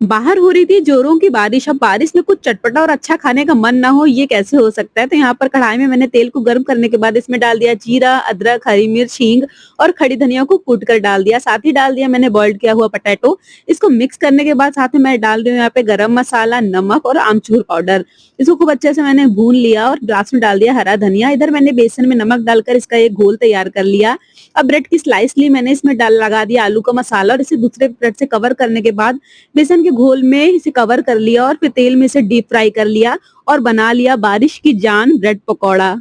बाहर हो रही थी जोरों की बारिश, अब बारिश में कुछ चटपटा और अच्छा खाने का मन ना हो, ये कैसे हो सकता है? तो यहाँ पर कढ़ाई में मैंने तेल को गर्म करने के बाद इसमें डाल दिया जीरा, अदरक, हरी मिर्च, हींग और खड़ी धनिया को कूट कर डाल दिया। साथ ही डाल दिया मैंने बॉइल्ड किया हुआ पोटैटो। इसको मिक्स करने के बाद साथ में मैं डाल रही हूँ यहाँ पे गरम मसाला, नमक और आमचूर पाउडर। इसको खूब अच्छे से मैंने भून लिया और लास्ट में डाल दिया हरा धनिया। इधर मैंने बेसन में नमक डालकर इसका एक घोल तैयार कर लिया। अब ब्रेड की स्लाइस ली मैंने, इसमें डाल लगा दिया आलू का मसाला और इसे दूसरे ब्रेड से कवर करने के बाद बेसन के घोल में इसे कवर कर लिया और फिर तेल में इसे डीप फ्राई कर लिया और बना लिया बारिश की जान ब्रेड पकौड़ा।